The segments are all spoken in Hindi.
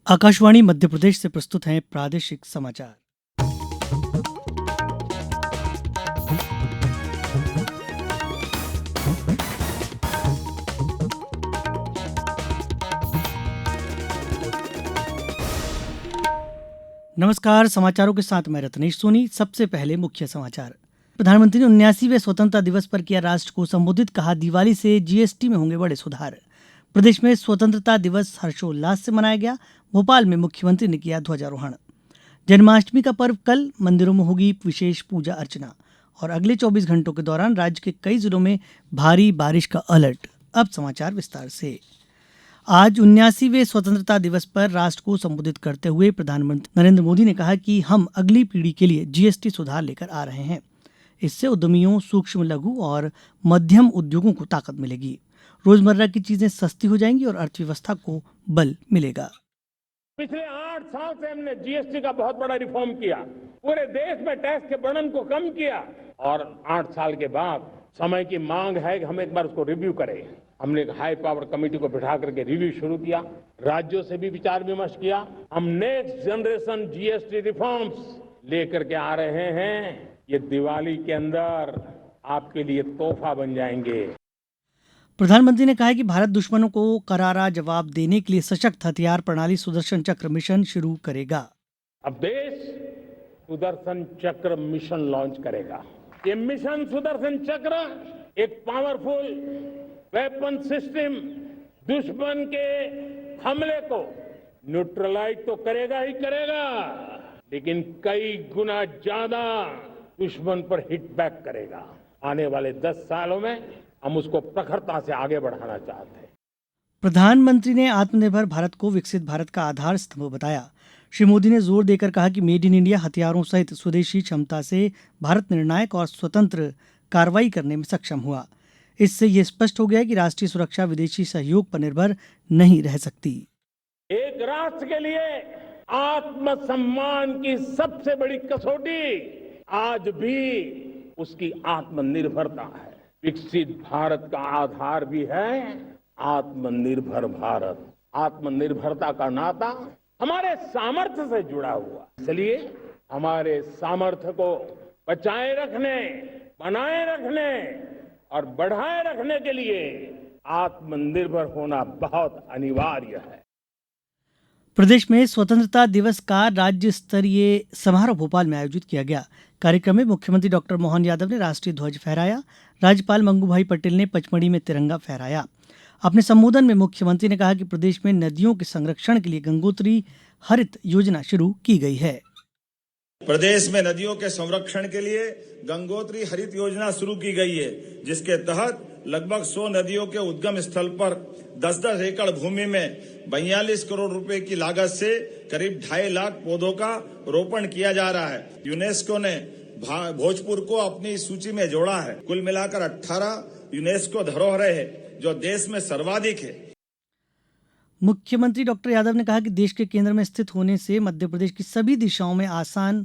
आकाशवाणी मध्य प्रदेश से प्रस्तुत हैं प्रादेशिक समाचार। नमस्कार, समाचारों के साथ मैं रत्नेश सोनी। सबसे पहले मुख्य समाचार। प्रधानमंत्री ने 79वें स्वतंत्रता दिवस पर किया राष्ट्र को संबोधित, कहा दिवाली से जीएसटी में होंगे बड़े सुधार। प्रदेश में स्वतंत्रता दिवस हर्षोल्लास से मनाया गया। भोपाल में मुख्यमंत्री ने किया ध्वजारोहण। जन्माष्टमी का पर्व कल, मंदिरों में होगी विशेष पूजा अर्चना। और अगले 24 घंटों के दौरान राज्य के कई जिलों में भारी बारिश का अलर्ट। अब समाचार विस्तार से। आज 79वें स्वतंत्रता दिवस पर राष्ट्र को संबोधित करते हुए प्रधानमंत्री नरेंद्र मोदी ने कहा कि हम अगली पीढ़ी के लिए जीएसटी सुधार लेकर आ रहे हैं। इससे उद्यमियों, सूक्ष्म, लघु और मध्यम उद्योगों को ताकत मिलेगी। रोजमर्रा की चीजें सस्ती हो जाएंगी और अर्थव्यवस्था को बल मिलेगा। पिछले 8 साल से हमने जीएसटी का बहुत बड़ा रिफॉर्म किया, पूरे देश में टैक्स के बर्डन को कम किया और 8 साल के बाद समय की मांग है कि हम एक बार उसको रिव्यू करें। हमने एक हाई पावर कमेटी को बिठा करके रिव्यू शुरू किया, राज्यों से भी विचार विमर्श किया। हम नेक्स्ट जनरेशन जीएसटी रिफॉर्म्स लेकर के आ रहे हैं। ये दिवाली के अंदर आपके लिए तोहफा बन जाएंगे। प्रधानमंत्री ने कहा कि भारत दुश्मनों को करारा जवाब देने के लिए सशक्त हथियार प्रणाली सुदर्शन चक्र मिशन शुरू करेगा। अब देश सुदर्शन चक्र मिशन लॉन्च करेगा। ये मिशन सुदर्शन चक्र एक पावरफुल वेपन सिस्टम दुश्मन के हमले को न्यूट्रलाइज तो करेगा ही करेगा, लेकिन कई गुना ज्यादा दुश्मन पर हिट बैक करेगा। आने वाले 10 सालों में हम उसको प्रखरता से आगे बढ़ाना चाहते हैं। प्रधानमंत्री ने आत्मनिर्भर भारत को विकसित भारत का आधार स्तंभ बताया। श्री मोदी ने जोर देकर कहा कि मेड इन इंडिया हथियारों सहित स्वदेशी क्षमता से भारत निर्णायक और स्वतंत्र कार्रवाई करने में सक्षम हुआ। इससे यह स्पष्ट हो गया कि राष्ट्रीय सुरक्षा विदेशी सहयोग पर निर्भर नहीं रह सकती। एक राष्ट्र के लिए आत्मसम्मान की सबसे बड़ी कसौटी आज भी उसकी आत्मनिर्भरता है। विकसित भारत का आधार भी है आत्मनिर्भर भारत। आत्मनिर्भरता का नाता हमारे सामर्थ्य से जुड़ा हुआ, इसलिए हमारे सामर्थ्य को बचाए रखने, बनाए रखने और बढ़ाए रखने के लिए आत्मनिर्भर होना बहुत अनिवार्य है। प्रदेश में स्वतंत्रता दिवस का राज्य स्तरीय समारोह भोपाल में आयोजित किया गया। कार्यक्रम में मुख्यमंत्री डॉक्टर मोहन यादव ने राष्ट्रीय ध्वज फहराया। राज्यपाल मंगू भाई पटेल ने पचमढ़ी में तिरंगा फहराया। अपने संबोधन में मुख्यमंत्री ने कहा कि प्रदेश में नदियों के संरक्षण के लिए गंगोत्री हरित योजना शुरू की गई है। प्रदेश में नदियों के संरक्षण के लिए गंगोत्री हरित योजना शुरू की गई है, जिसके तहत लगभग 100 नदियों के उद्गम स्थल पर 10-10 एकड़ भूमि में 42 करोड़ रुपए की लागत से करीब 2.5 लाख पौधों का रोपण किया जा रहा है। यूनेस्को ने भोजपुर को अपनी सूची में जोड़ा है। कुल मिलाकर 18 यूनेस्को धरोहरें हैं, जो देश में सर्वाधिक है। मुख्यमंत्री डॉक्टर यादव ने कहा कि देश के केंद्र में स्थित होने से मध्य प्रदेश की सभी दिशाओं में आसान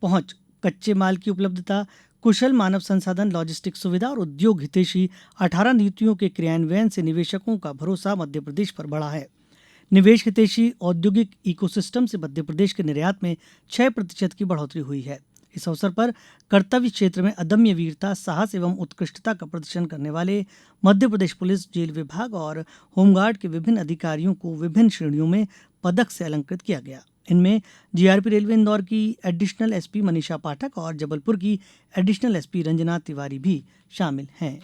पहुंच, कच्चे माल की उपलब्धता, कुशल मानव संसाधन, लॉजिस्टिक सुविधा और उद्योग हितैषी 18 नीतियों के क्रियान्वयन से निवेशकों का भरोसा मध्य प्रदेश पर बढ़ा है। निवेश हितैषी औद्योगिक इकोसिस्टम से मध्य प्रदेश के निर्यात में 6% की बढ़ोतरी हुई है। इस अवसर पर कर्तव्य क्षेत्र में अदम्य वीरता, साहस एवं उत्कृष्टता का प्रदर्शन करने वाले मध्य प्रदेश पुलिस, जेल विभाग और होमगार्ड के विभिन्न अधिकारियों को विभिन्न श्रेणियों में पदक से अलंकृत किया गया। इनमें जीआरपी रेलवे इंदौर की एडिशनल एसपी मनीषा पाठक और जबलपुर की एडिशनल एसपी रंजना तिवारी भी शामिल हैं।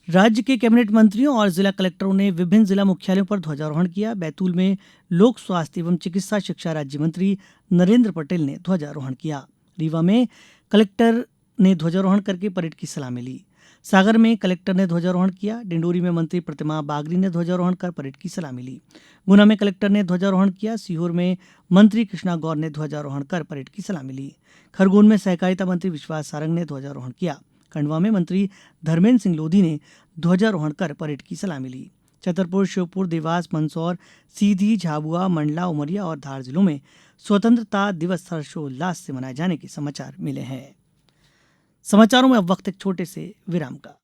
राज्य के कैबिनेट मंत्रियों और जिला कलेक्टरों ने विभिन्न जिला मुख्यालयों पर ध्वजारोहण किया। बैतूल में लोक स्वास्थ्य एवं चिकित्सा शिक्षा राज्य मंत्री नरेंद्र पटेल ने ध्वजारोहण किया। रीवा में कलेक्टर ने ध्वजारोहण करके परेड की सलामी ली। सागर में कलेक्टर ने ध्वजारोहण किया। डिंडोरी में मंत्री प्रतिमा बागरी ने ध्वजारोहण कर परेड की सलामी ली। गुना में कलेक्टर ने ध्वजारोहण किया। सीहोर में मंत्री कृष्णा गौर ने ध्वजारोहण कर परेड की सलामी ली। खरगोन में सहकारिता मंत्री विश्वास सारंग ने ध्वजारोहण किया। खंडवा में मंत्री धर्मेंद्र सिंह लोधी ने ध्वजारोहण कर परेड की सलामी ली। छतरपुर, श्योपुर, देवास, मंदसौर, सीधी, झाबुआ, मंडला, उमरिया और धार जिलों में स्वतंत्रता दिवस हर्षोल्लास से मनाए जाने के समाचार मिले हैं। समाचारों में अब वक्त एक छोटे से विराम का।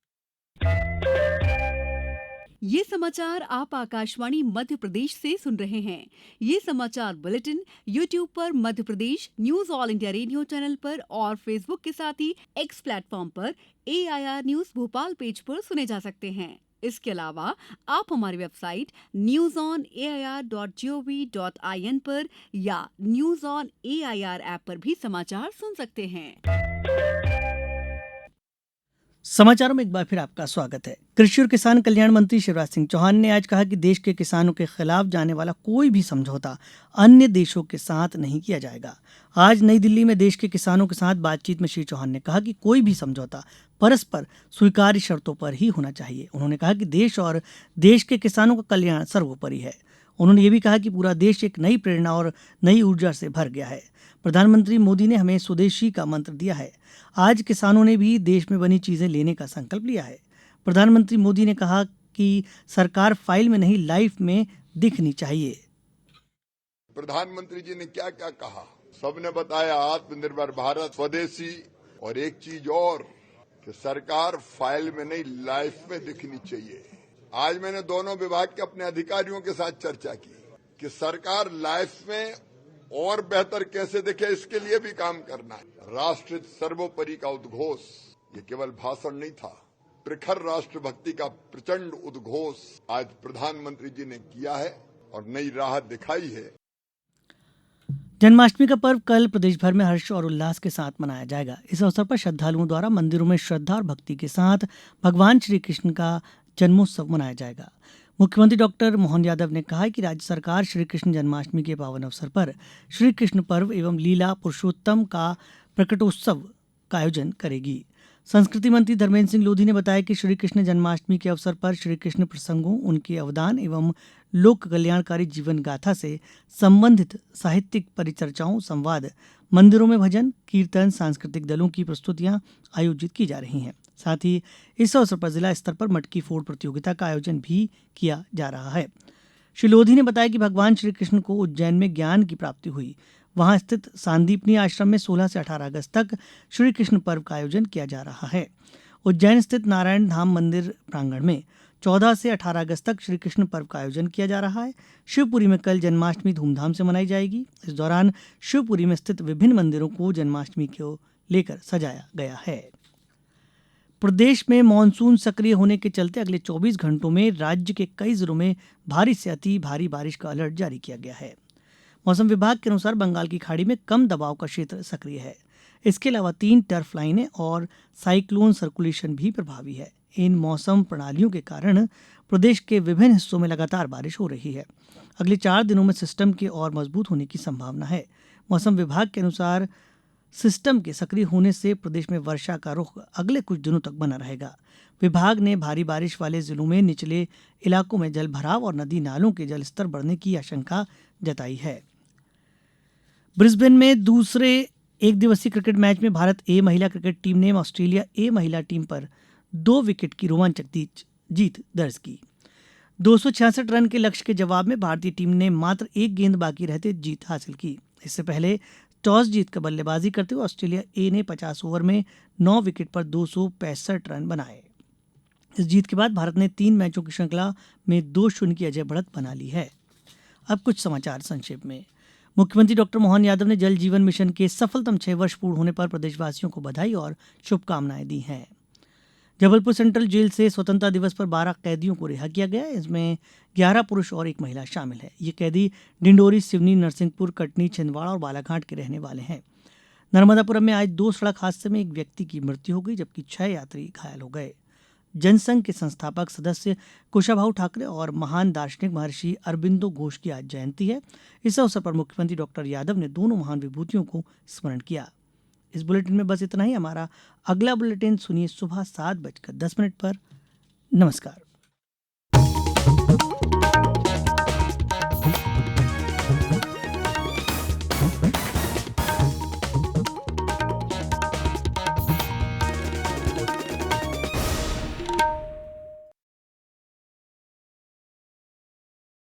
ये समाचार आप आकाशवाणी मध्य प्रदेश से सुन रहे हैं। ये समाचार बुलेटिन YouTube पर Madhya Pradesh news All India Radio channel पर और फेसबुक के साथ ही एक्स प्लेटफॉर्म पर AIR न्यूज भोपाल पेज पर सुने जा सकते हैं। इसके अलावा आप हमारी वेबसाइट newsonair.gov.in पर या न्यूज ऑन AIR ऐप पर भी समाचार सुन सकते हैं। समाचारों में एक बार फिर आपका स्वागत है। कृषि और किसान कल्याण मंत्री शिवराज सिंह चौहान ने आज कहा कि देश के किसानों के खिलाफ जाने वाला कोई भी समझौता अन्य देशों के साथ नहीं किया जाएगा। आज नई दिल्ली में देश के किसानों के साथ बातचीत में श्री चौहान ने कहा कि कोई भी समझौता परस्पर स्वीकार्य शर्तों पर ही होना चाहिए। उन्होंने कहा कि देश और देश के किसानों का कल्याण सर्वोपरि है। उन्होंने ये भी कहा कि पूरा देश एक नई प्रेरणा और नई ऊर्जा से भर गया है। प्रधानमंत्री मोदी ने हमें स्वदेशी का मंत्र दिया है। आज किसानों ने भी देश में बनी चीजें लेने का संकल्प लिया है। प्रधानमंत्री मोदी ने कहा कि सरकार फाइल में नहीं लाइफ में दिखनी चाहिए। प्रधानमंत्री जी ने क्या क्या कहा, सबने बताया। आत्मनिर्भर भारत, स्वदेशी, और एक चीज और कि सरकार फाइल में नहीं लाइफ में दिखनी चाहिए। आज मैंने दोनों विभाग के अपने अधिकारियों के साथ चर्चा की कि सरकार लाइफ में और बेहतर कैसे दिखे, इसके लिए भी काम करना है। राष्ट्र सर्वोपरि का उद्घोष ये केवल भाषण नहीं था, प्रखर राष्ट्रभक्ति का प्रचंड उद्घोष आज प्रधानमंत्री जी ने किया है और नई राह दिखाई है। जन्माष्टमी का पर्व कल प्रदेश भर में हर्ष और उल्लास के साथ मनाया जाएगा। इस अवसर पर श्रद्धालुओं द्वारा मंदिरों में श्रद्धा और भक्ति के साथ भगवान श्री कृष्ण का जन्मोत्सव मनाया जाएगा। मुख्यमंत्री डॉक्टर मोहन यादव ने कहा है कि राज्य सरकार श्री कृष्ण जन्माष्टमी के पावन अवसर पर श्री कृष्ण पर्व एवं लीला पुरुषोत्तम का प्रकटोत्सव का आयोजन करेगी। संस्कृति मंत्री धर्मेंद्र सिंह लोधी ने बताया कि श्री कृष्ण जन्माष्टमी के अवसर पर श्री कृष्ण प्रसंगों, उनके अवदान एवं लोक कल्याणकारी जीवन गाथा से संबंधित साहित्यिक परिचर्चाओं, संवाद, मंदिरों में भजन, कीर्तन, सांस्कृतिक दलों की प्रस्तुतियां आयोजित की जा रही हैं। साथ ही इस अवसर पर जिला स्तर पर मटकी फोड़ प्रतियोगिता का आयोजन भी किया जा रहा है। श्री लोधी ने बताया कि भगवान श्री कृष्ण को उज्जैन में ज्ञान की प्राप्ति हुई। वहां स्थित सांदीपनी आश्रम में 16 से 18 अगस्त तक श्री कृष्ण पर्व का आयोजन किया जा रहा है। उज्जैन स्थित नारायण धाम मंदिर प्रांगण में 14 से 18 अगस्त तक श्री कृष्ण पर्व का आयोजन किया जा रहा है। शिवपुरी में कल जन्माष्टमी धूमधाम से मनाई जाएगी। इस दौरान शिवपुरी में स्थित विभिन्न मंदिरों को जन्माष्टमी को लेकर सजाया गया है। प्रदेश में मानसून सक्रिय होने के चलते अगले 24 घंटों में राज्य के कई जिलों में भारी से अति भारी बारिश का अलर्ट जारी किया गया है। मौसम विभाग के अनुसार बंगाल की खाड़ी में कम दबाव का क्षेत्र सक्रिय है। इसके अलावा 3 टर्फ लाइनें और साइक्लोन सर्कुलेशन भी प्रभावी है। इन मौसम प्रणालियों के कारण प्रदेश के विभिन्न हिस्सों में लगातार बारिश हो रही है। अगले 4 दिनों में सिस्टम के और मजबूत होने की संभावना है। मौसम विभाग के अनुसार सिस्टम के सक्रिय होने से प्रदेश में वर्षा का रुख अगले कुछ दिनों तक बना रहेगा। विभाग ने भारी बारिश वाले जिलों में निचले इलाकों में जल भराव और नदी नालों के जलस्तर बढ़ने की आशंका जताई है। ब्रिस्बेन में दूसरे एक दिवसीय क्रिकेट मैच में भारत ए महिला क्रिकेट टीम ने ऑस्ट्रेलिया ए महिला टीम पर 2 विकेट की रोमांचक जीत दर्ज की। 266 रन के लक्ष्य के जवाब में भारतीय टीम ने मात्र 1 गेंद बाकी रहते जीत हासिल की। इससे पहले टॉस जीतकर बल्लेबाजी करते हुए ऑस्ट्रेलिया ए ने 50 ओवर में 9 विकेट पर 265 रन बनाए। इस जीत के बाद भारत ने 3 मैचों की श्रृंखला में 2-0 की अजय बढ़त बना ली है। अब कुछ समाचार संक्षेप में। मुख्यमंत्री डॉक्टर मोहन यादव ने जल जीवन मिशन के सफलतम 6 वर्ष पूर्ण होने पर प्रदेशवासियों को बधाई और शुभकामनाएं दी हैं। जबलपुर सेंट्रल जेल से स्वतंत्रता दिवस पर 12 कैदियों को रिहा किया गया। इसमें 11 पुरुष और 1 महिला शामिल है। ये कैदी डिंडोरी, सिवनी, नरसिंहपुर, कटनी, छिंदवाड़ा और बालाघाट के रहने वाले हैं। नर्मदापुरम में आज 2 सड़क हादसे में एक व्यक्ति की मृत्यु हो गई जबकि 6 यात्री घायल हो गए। जनसंघ के संस्थापक सदस्य कुशाभाऊ ठाकरे और महान दार्शनिक महर्षि अरबिंदो घोष की आज जयंती है। इस अवसर पर मुख्यमंत्री डॉक्टर यादव ने दोनों महान विभूतियों को स्मरण किया। इस बुलेटिन में बस इतना ही। हमारा अगला बुलेटिन सुनिए सुबह 7:10 पर। नमस्कार।